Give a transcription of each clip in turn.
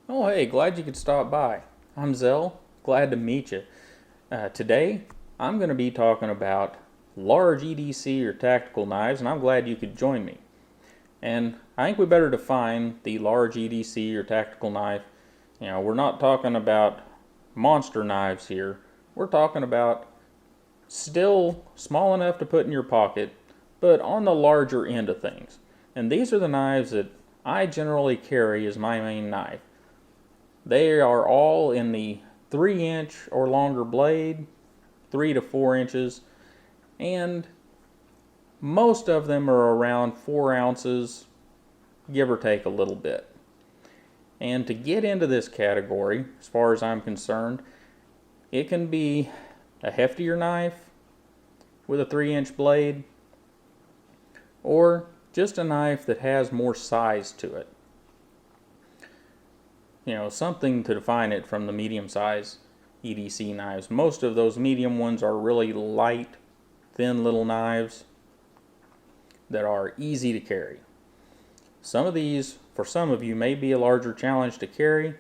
Oh, hey, glad you could stop by. I'm Zell, glad to meet you. Today, I'm going to be talking about large EDC or tactical knives, and I'm glad you could join me. And I think we better define the large EDC or tactical knife. You know, we're not talking about monster knives here. We're talking about still small enough to put in your pocket, but on the larger end of things. And these are the knives that I generally carry as my main knife. They are all in the 3-inch or longer blade, 3 to 4 inches, and most of them are around 4 ounces, give or take a little bit. And to get into this category, as far as I'm concerned, it can be a heftier knife with a 3-inch blade, or just a knife that has more size to it. You know, something to define it from the medium size EDC knives. Most of those medium ones are really light, thin little knives that are easy to carry. Some of these, for some of you, may be a larger challenge to carry,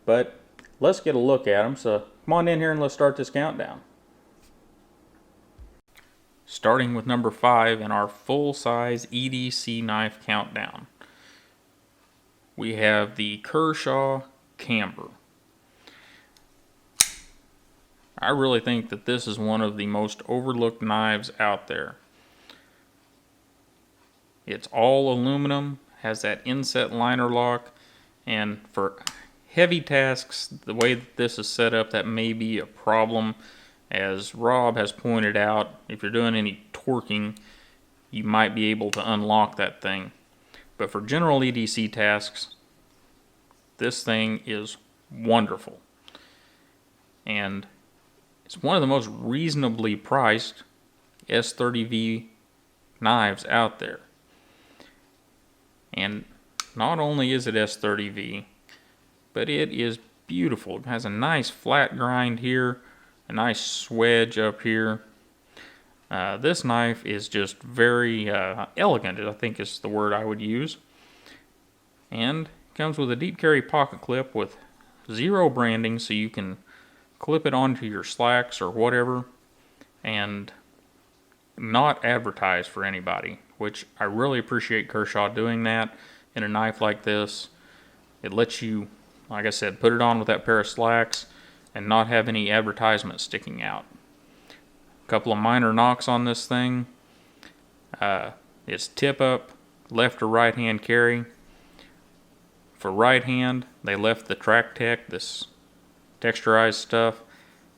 but let's get a look at them. So come on in here and let's start this countdown. Starting with number 5 in our full-size EDC knife countdown, we have the Kershaw Camber. I really think that this is one of the most overlooked knives out there. It's all aluminum, has that inset liner lock, and for heavy tasks, the way that this is set up, that may be a problem. As Rob has pointed out, if you're doing any torquing, you might be able to unlock that thing. But for general EDC tasks, this thing is wonderful. And it's one of the most reasonably priced S30V knives out there. And not only is it S30V, but it is beautiful. It has a nice flat grind here, a nice swedge up here. This knife is just very elegant, I think is the word I would use. And comes with a deep carry pocket clip with 0 branding, so you can clip it onto your slacks or whatever and not advertise for anybody, which I really appreciate Kershaw doing that in a knife like this. It lets you, like I said, put it on with that pair of slacks and not have any advertisement sticking out. A couple of minor knocks on this thing. It's tip up, left or right hand carry. For right hand, they left the Track Tech, this texturized stuff,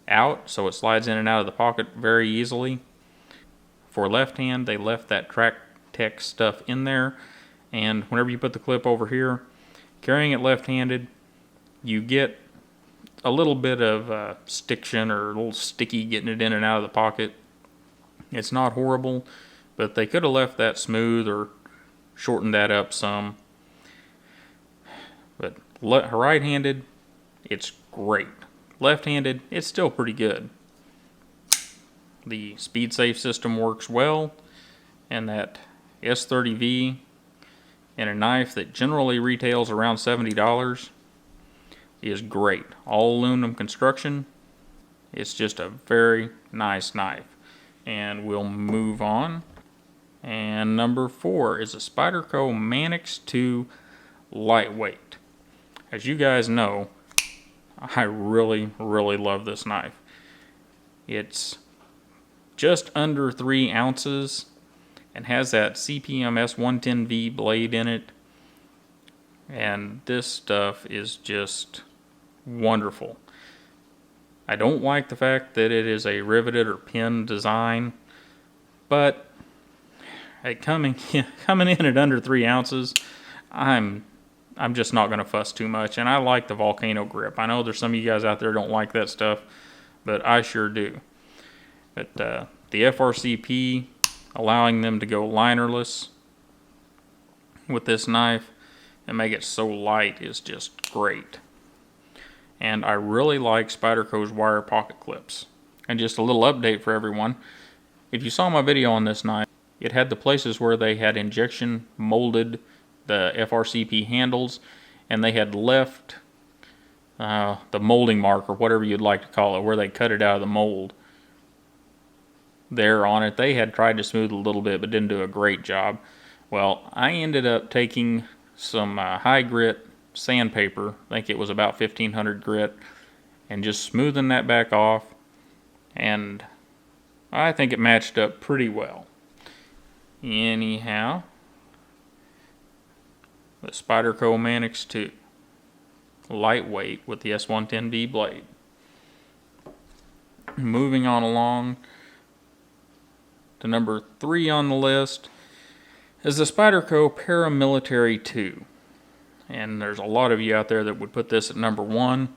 out, so it slides in and out of the pocket very easily. For left hand, they left that Track Tech stuff in there, and whenever you put the clip over here, carrying it left-handed, you get a little bit of stiction or a little sticky getting it in and out of the pocket. It's not horrible, but they could have left that smooth or shortened that up some. But right-handed, it's great. Left-handed, it's still pretty good. The speed safe system works well, and that S30V in a knife that generally retails around $70 is great. All aluminum construction. It's just a very nice knife. And we'll move on. And number 4 is a Spyderco Manix 2 Lightweight. As you guys know, I really love this knife. It's just under 3 ounces and has that CPMS 110V blade in it. And this stuff is just wonderful. I don't like the fact that it is a riveted or pin design, but coming in at under 3 ounces, I'm just not going to fuss too much, and I like the volcano grip. I know there's some of you guys out there don't like that stuff, but I sure do. But the FRCP, allowing them to go linerless with this knife and make it so light is just great. And I really like Spyderco's wire pocket clips. And just a little update for everyone. If you saw my video on this knife, it had the places where they had injection molded the FRCP handles, and they had left the molding mark, or whatever you'd like to call it, where they cut it out of the mold there on it. They had tried to smooth a little bit, but didn't do a great job. Well, I ended up taking some high grit sandpaper, I think it was about 1500 grit, and just smoothing that back off, and I think it matched up pretty well. Anyhow, the Spyderco Mannix 2, lightweight with the S110V blade. Moving on along to number 3 on the list is the Spyderco Paramilitary 2. And there's a lot of you out there that would put this at number 1.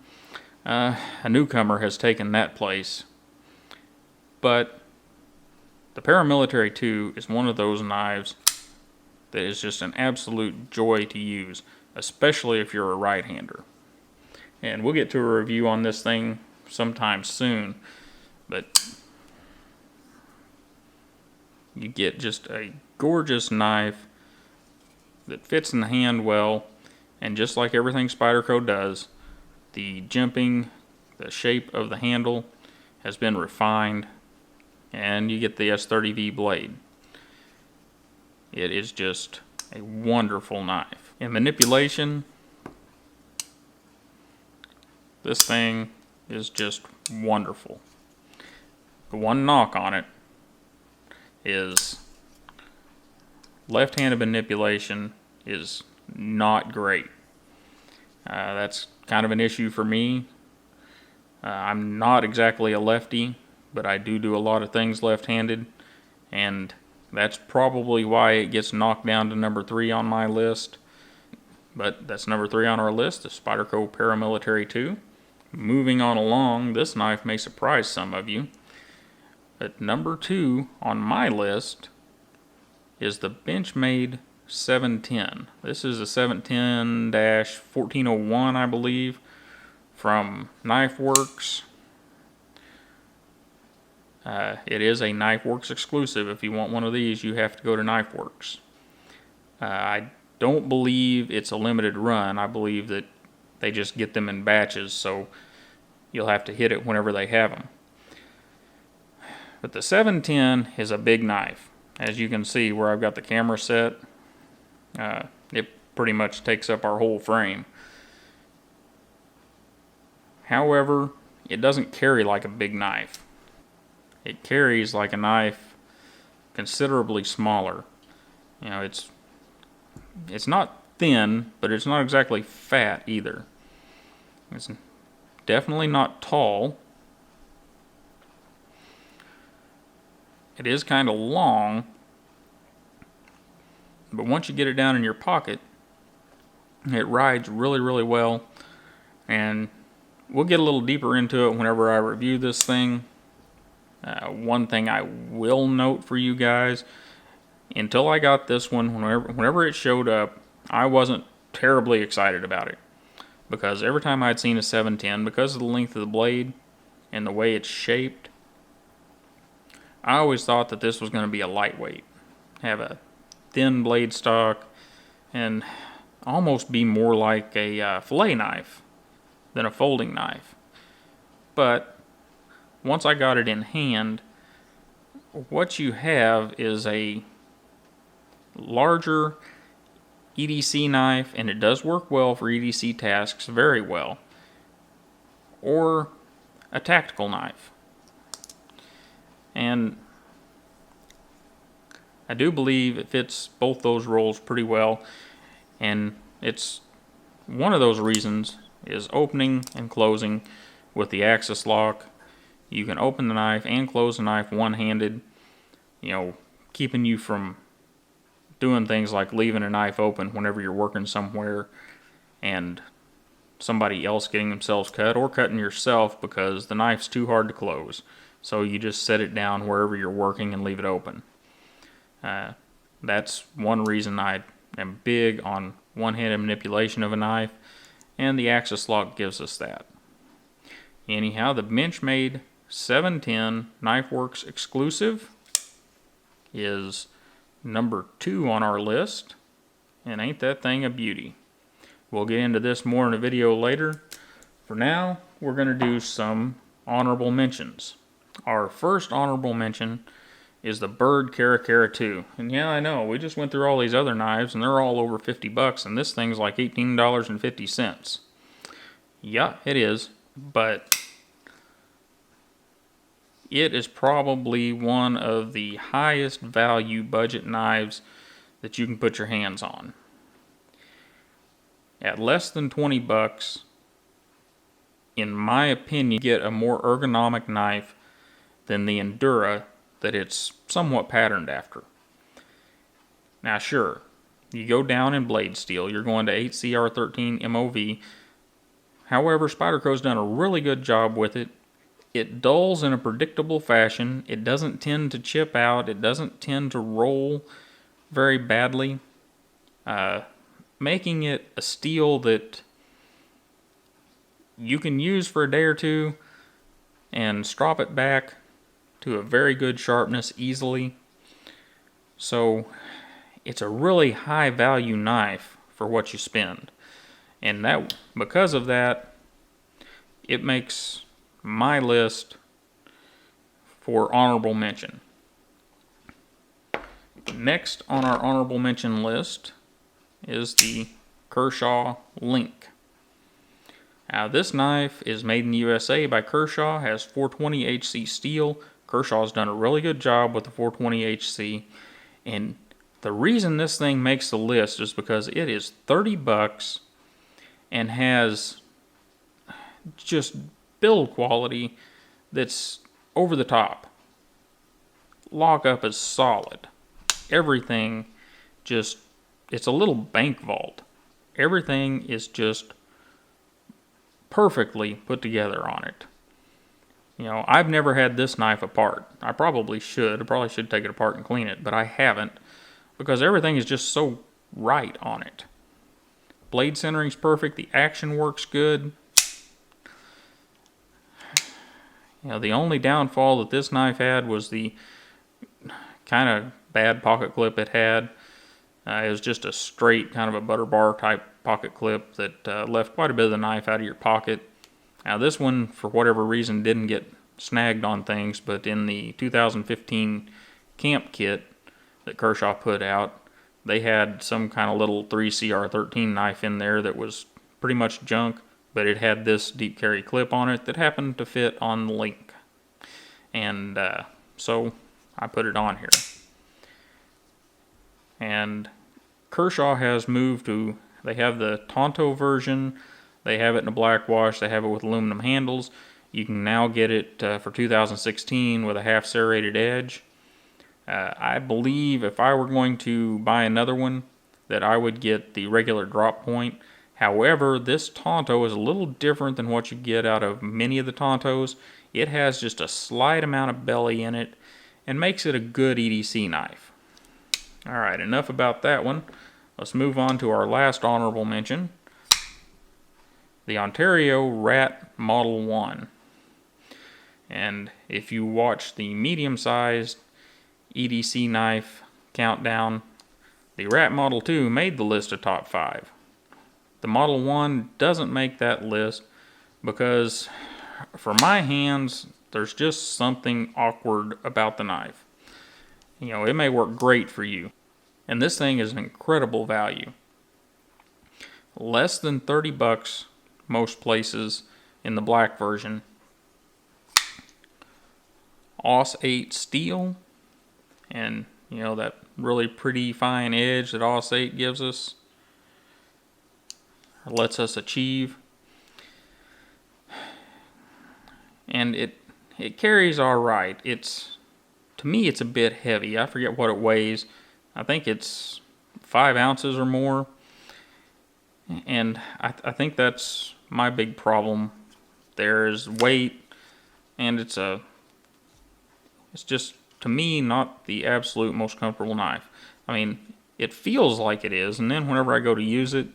A newcomer has taken that place. But the Paramilitary 2 is one of those knives that is just an absolute joy to use, especially if you're a right-hander. And we'll get to a review on this thing sometime soon, but you get just a gorgeous knife that fits in the hand well, and just like everything Spyderco does, the jimping, the shape of the handle has been refined, and you get the S30V blade. It is just a wonderful knife. In manipulation, this thing is just wonderful. The one knock on it is left-handed manipulation is not great. That's kind of an issue for me. I'm not exactly a lefty, but I do a lot of things left-handed, and that's probably why it gets knocked down to number 3 on my list. But that's number 3 on our list, the Spyderco Paramilitary 2. Moving on along, this knife may surprise some of you. But number 2 on my list is the Benchmade 710. This is a 710-1401, I believe, from KnifeWorks. It is a KnifeWorks exclusive. If you want one of these, you have to go to KnifeWorks. I don't believe it's a limited run. I believe that they just get them in batches, so you'll have to hit it whenever they have them. But the 710 is a big knife. As you can see where I've got the camera set, it pretty much takes up our whole frame. However, it doesn't carry like a big knife. It carries like a knife considerably smaller. You know, it's not thin, but it's not exactly fat either. It's definitely not tall. It is kind of long, but once you get it down in your pocket, it rides really, really well. And we'll get a little deeper into it whenever I review this thing. One thing I will note for you guys, until I got this one, whenever it showed up, I wasn't terribly excited about it. Because every time I'd seen a 710, because of the length of the blade and the way it's shaped, I always thought that this was going to be a lightweight. Have a thin blade stock and almost be more like a fillet knife than a folding knife. But once I got it in hand, what you have is a larger EDC knife, and it does work well for EDC tasks, very well, or a tactical knife. And I do believe it fits both those roles pretty well, and it's one of those reasons is opening and closing with the axis lock. You can open the knife and close the knife one-handed, you know, keeping you from doing things like leaving a knife open whenever you're working somewhere and somebody else getting themselves cut, or cutting yourself because the knife's too hard to close. So you just set it down wherever you're working and leave it open. That's one reason I am big on one-handed manipulation of a knife, and the axis lock gives us that. Anyhow, the Benchmade 710 KnifeWorks exclusive is number 2 on our list, and ain't that thing a beauty. We'll get into this more in a video later. For now, we're going to do some honorable mentions. Our first honorable mention is the Byrd Caracara 2. And yeah, I know, we just went through all these other knives and they're all over 50 bucks, and this thing's like $18.50. Yeah, it is, but it is probably one of the highest value budget knives that you can put your hands on. At less than 20 bucks, in my opinion, you get a more ergonomic knife than the Endura that it's somewhat patterned after. Now sure, you go down in blade steel, you're going to 8CR13 MOV. However, Spyderco's done a really good job with it. It dulls in a predictable fashion. It doesn't tend to chip out. It doesn't tend to roll very badly, making it a steel that you can use for a day or two and strop it back to a very good sharpness easily. So it's a really high value knife for what you spend. And that, because of that, it makes my list for honorable mention. Next on our honorable mention list is the Kershaw Link. Now this knife is made in the USA by Kershaw, has 420 HC steel. Kershaw's done a really good job with the 420 HC, and the reason this thing makes the list is because it is 30 bucks and has just build quality that's over the top. Lockup is solid. Everything just, it's a little bank vault. Everything is just perfectly put together on it. You know, I've never had this knife apart. I probably should. I probably should take it apart and clean it, but I haven't because everything is just so right on it. Blade centering's perfect. The action works good. You know, the only downfall that this knife had was the kind of bad pocket clip it had. It was just a straight kind of a butter bar type pocket clip that left quite a bit of the knife out of your pocket. Now this one, for whatever reason, didn't get snagged on things, but in the 2015 camp kit that Kershaw put out, they had some kind of little 3CR13 knife in there that was pretty much junk, but it had this deep carry clip on it that happened to fit on the Link. And so I put it on here. And Kershaw has moved to, they have the Tonto version, they have it in a black wash, they have it with aluminum handles. You can now get it for 2016 with a half serrated edge. I believe if I were going to buy another one, that I would get the regular drop point. However, this Tonto is a little different than what you get out of many of the Tontos. It has just a slight amount of belly in it and makes it a good EDC knife. Alright, enough about that one. Let's move on to our last honorable mention. The Ontario Rat Model 1. And if you watch the medium-sized EDC knife countdown, the Rat Model 2 made the list of top 5. The Model 1 doesn't make that list because for my hands, there's just something awkward about the knife. You know, it may work great for you. And this thing is an incredible value. Less than 30 bucks most places in the black version. AUS 8 steel. And, you know, that really pretty fine edge that AUS 8 gives us. Or lets us achieve. And it carries alright. To me, it's a bit heavy. I forget what it weighs. I think it's 5 ounces or more. And I think that's my big problem. There's weight, and it's just, to me, not the absolute most comfortable knife. I mean, it feels like it is, and then whenever I go to use it,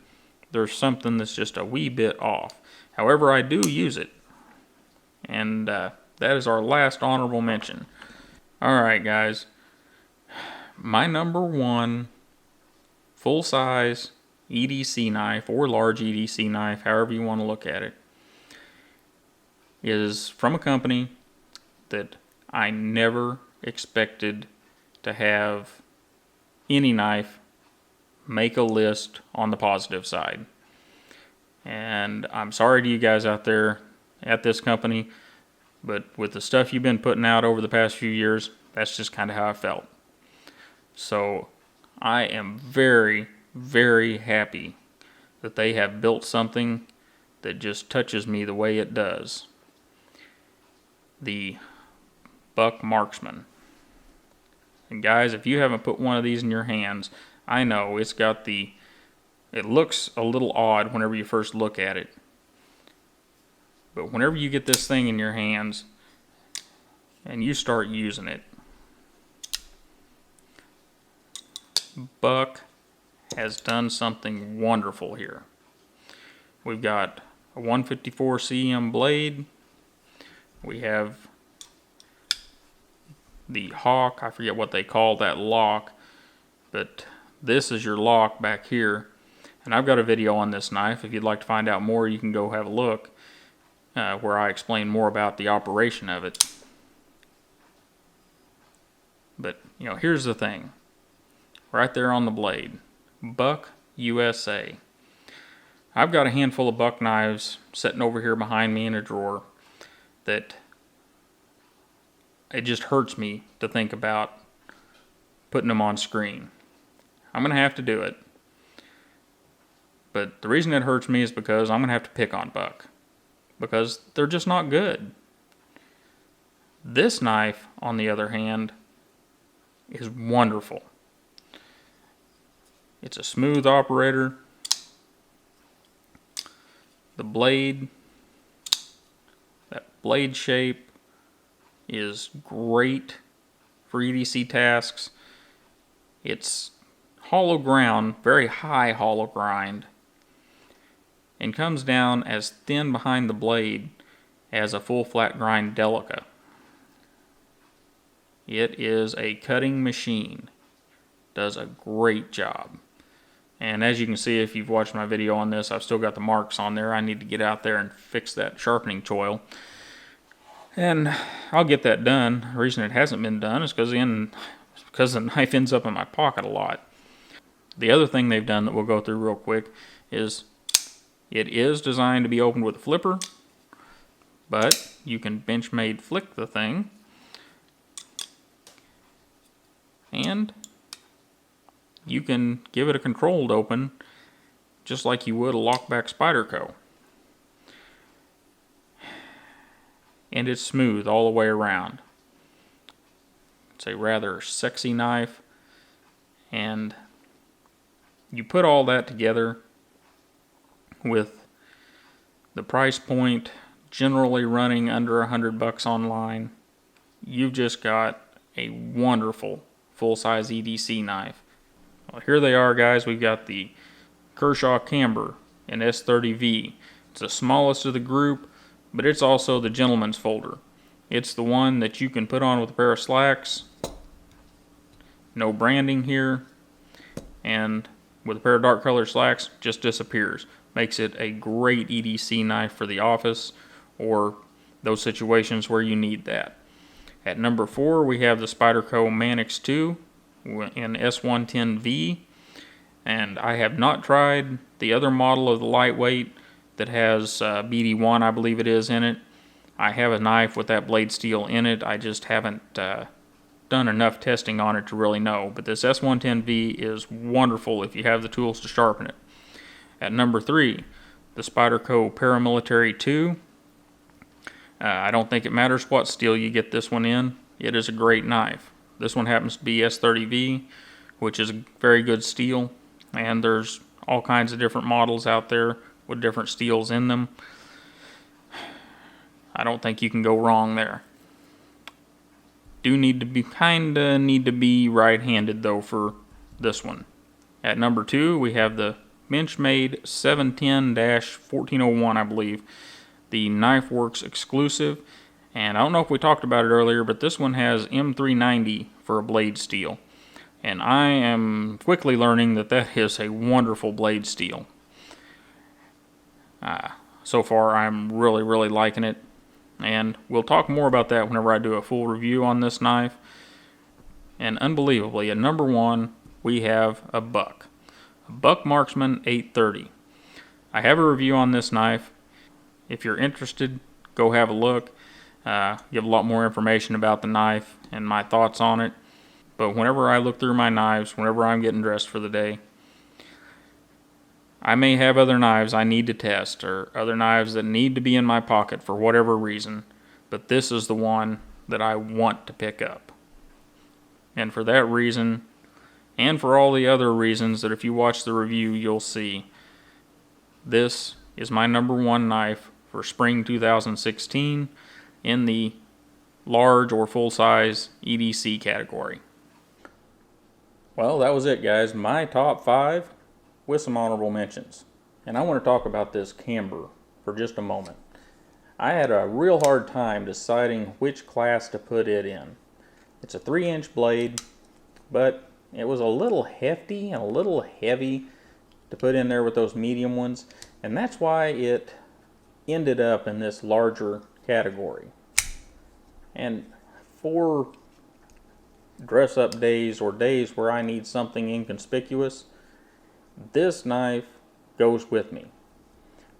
there's something that's just a wee bit off. However, I do use it. And that is our last honorable mention. Alright guys, my number one full-size EDC knife, or large EDC knife, however you want to look at it, is from a company that I never expected to have any knife make a list on the positive side. And I'm sorry to you guys out there at this company, but with the stuff you've been putting out over the past few years, that's just kind of how I felt. So I am very, very happy that they have built something that just touches me the way it does. The Buck Marksman. And guys, if you haven't put one of these in your hands, I know it looks a little odd whenever you first look at it. But whenever you get this thing in your hands and you start using it, Buck has done something wonderful here. We've got a 154 cm blade. We have the Hawk, I forget what they call that lock, but this is your lock back here. And I've got a video on this knife. If you'd like to find out more, you can go have a look where I explain more about the operation of it. But, you know, here's the thing. Right there on the blade. Buck USA. I've got a handful of Buck knives sitting over here behind me in a drawer that it just hurts me to think about putting them on screen. I'm going to have to do it. But the reason it hurts me is because I'm going to have to pick on Buck. Because they're just not good. This knife, on the other hand, is wonderful. It's a smooth operator. The blade, that blade shape is great for EDC tasks. It's hollow ground, very high hollow grind, and comes down as thin behind the blade as a full flat grind Delica. It is a cutting machine. Does a great job. And as you can see, if you've watched my video on this, I've still got the marks on there. I need to get out there and fix that sharpening choil. And I'll get that done. The reason it hasn't been done is because the knife ends up in my pocket a lot. The other thing they've done that we'll go through real quick is it is designed to be opened with a flipper, but you can Benchmade flick the thing, and you can give it a controlled open just like you would a lockback Spyderco. And it's smooth all the way around. It's a rather sexy knife, and you put all that together with the price point generally running under $100 online, you've just got a wonderful full-size EDC knife. Well, here they are, guys. We've got the Kershaw Camber in S30V. It's the smallest of the group, but it's also the gentleman's folder. It's the one that you can put on with a pair of slacks. No branding here. And with a pair of dark colored slacks, just disappears. Makes it a great EDC knife for the office or those situations where you need that. At number 4, we have the Spyderco Mannix 2 in S110V. And I have not tried the other model of the lightweight that has BD1, I believe it is, in it. I have a knife with that blade steel in it. I just haven't done enough testing on it to really know. But this S110V is wonderful if you have the tools to sharpen it. At number 3, the Spyderco Paramilitary 2. I don't think it matters what steel you get this one in. It is a great knife. This one happens to be S30V, which is a very good steel. And there's all kinds of different models out there with different steels in them. I don't think you can go wrong there. Need to be right-handed though for this one. At number 2, we have the Benchmade 710-1401, I believe, the KnifeWorks exclusive. And I don't know if we talked about it earlier, but this one has M390 for a blade steel. And I am quickly learning that that is a wonderful blade steel. So far, I'm really, really liking it. And we'll talk more about that whenever I do a full review on this knife. And unbelievably, at number 1, we have a Buck Marksman 830. I have a review on this knife. If you're interested, go have a look. Give a lot more information about the knife and my thoughts on it. But whenever I look through my knives, whenever I'm getting dressed for the day, I may have other knives I need to test or other knives that need to be in my pocket for whatever reason, but this is the one that I want to pick up. And for that reason, and for all the other reasons that if you watch the review you'll see, this is my number 1 knife for spring 2016 in the large or full-size EDC category. Well, that was it, guys. My top 5 with some honorable mentions. And I want to talk about this camber for just a moment. I had a real hard time deciding which class to put it in. It's a 3-inch blade, but it was a little hefty and a little heavy to put in there with those medium ones, and that's why it ended up in this larger category. And for dress-up days or days where I need something inconspicuous, this knife goes with me.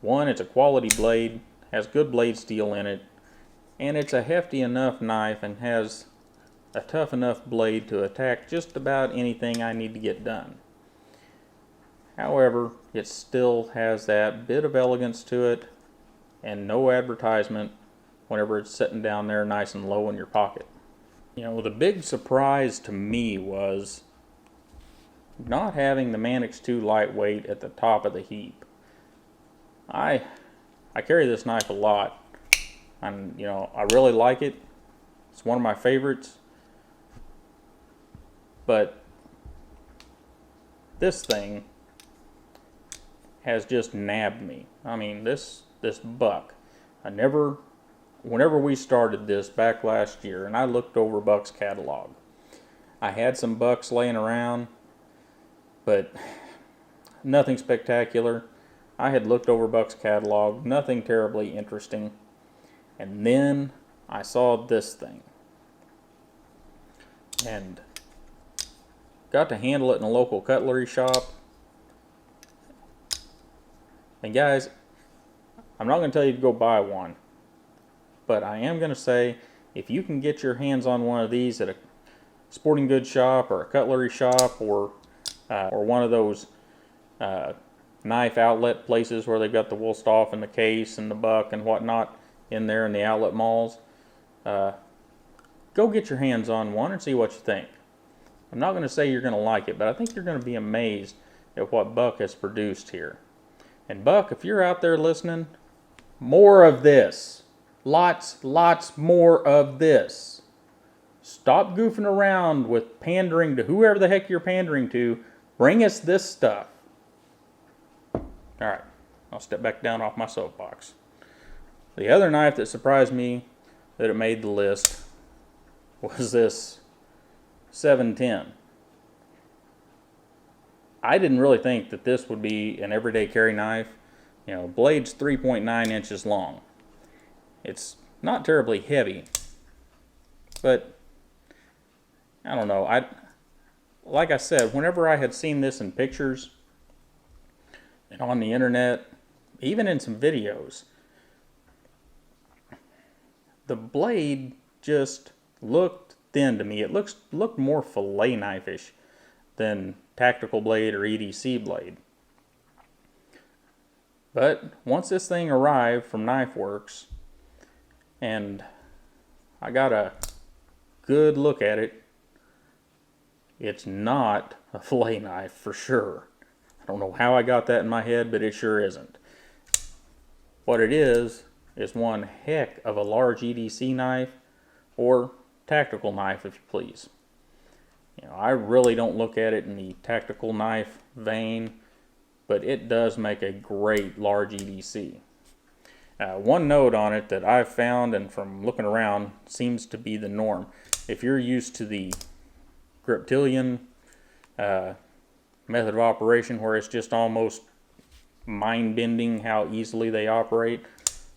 One, it's a quality blade, has good blade steel in it, and it's a hefty enough knife and has a tough enough blade to attack just about anything I need to get done. However, it still has that bit of elegance to it and no advertisement whenever it's sitting down there nice and low in your pocket. You know, the big surprise to me was not having the Mannix 2 lightweight at the top of the heap. I carry this knife a lot, and you know, I really like it. It's one of my favorites. But this thing has just nabbed me. I mean, this Buck, whenever we started this back last year, and I looked over Buck's catalog, I had some Bucks laying around, but nothing spectacular. I had looked over Buck's catalog, nothing terribly interesting, and then I saw this thing and got to handle it in a local cutlery shop. And guys, I'm not going to tell you to go buy one, but I am going to say if you can get your hands on one of these at a sporting goods shop or a cutlery shop or one of those knife outlet places where they've got the Woolstoff and the Case and the Buck and whatnot in there in the outlet malls, go get your hands on one and see what you think. I'm not going to say you're going to like it, but I think you're going to be amazed at what Buck has produced here. And Buck, if you're out there listening, more of this. Lots more of this. Stop goofing around with pandering to whoever the heck you're pandering to. Bring us this stuff. Alright, I'll step back down off my soapbox. The other knife that surprised me that it made the list was this 710. I didn't really think that this would be an everyday carry knife. You know, blade's 3.9 inches long. It's not terribly heavy, but I don't know. Like I said, whenever I had seen this in pictures and on the internet, even in some videos, the blade just looked thin to me. It looked more fillet knife-ish than tactical blade or EDC blade. But once this thing arrived from Knife Works and I got a good look at it, it's not a fillet knife for sure. I don't know how I got that in my head, but it sure isn't. What it is one heck of a large EDC knife, or tactical knife if you please. You know, I really don't look at it in the tactical knife vein, but it does make a great large EDC. One note on it that I've found, and from looking around, seems to be the norm. If you're used to the Griptilian method of operation, where it's just almost mind-bending how easily they operate,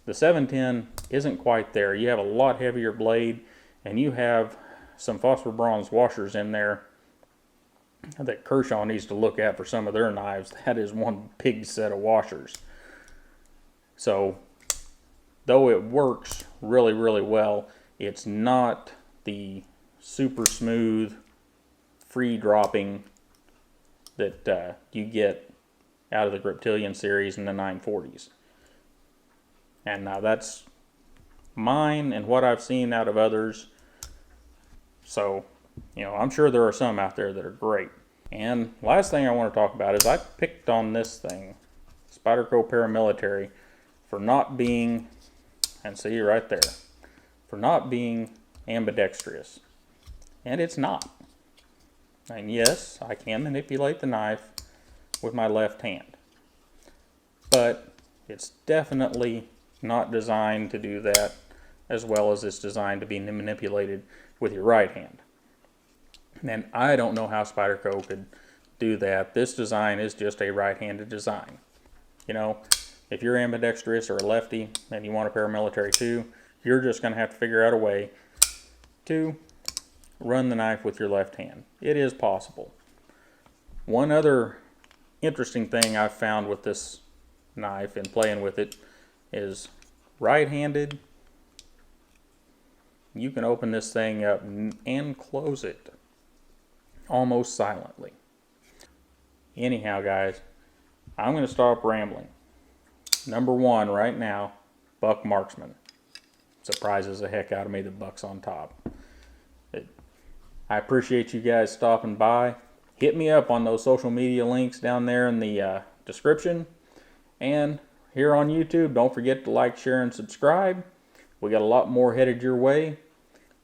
the 710 isn't quite there. You have a lot heavier blade, and you have some phosphor bronze washers in there that Kershaw needs to look at for some of their knives. That is one big set of washers. So, though it works really, really well, it's not the super smooth, free dropping that you get out of the Griptilian series and the 940s. And now that's mine and what I've seen out of others. So, you know, I'm sure there are some out there that are great. And last thing I want to talk about is I picked on this thing, Spyderco Paramilitary, for not being, and see right there, for not being ambidextrous. And it's not. And yes, I can manipulate the knife with my left hand. But it's definitely not designed to do that as well as it's designed to be manipulated with your right hand. And I don't know how Spyderco could do that. This design is just a right-handed design. You know, if you're ambidextrous or a lefty and you want a paramilitary too, you're just going to have to figure out a way to run the knife with your left hand. It is possible. One other interesting thing I've found with this knife and playing with it is right-handed. You can open this thing up and close it almost silently. Anyhow, guys, I'm going to stop rambling. Number one right now, buck Marksman. Surprises the heck out of me that buck's on top. I appreciate you guys stopping by. Hit me up on those social media links down there in the description. And here on YouTube, don't forget to like, share, and subscribe. We got a lot more headed your way.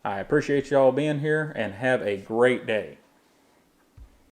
I appreciate y'all being here, and have a great day.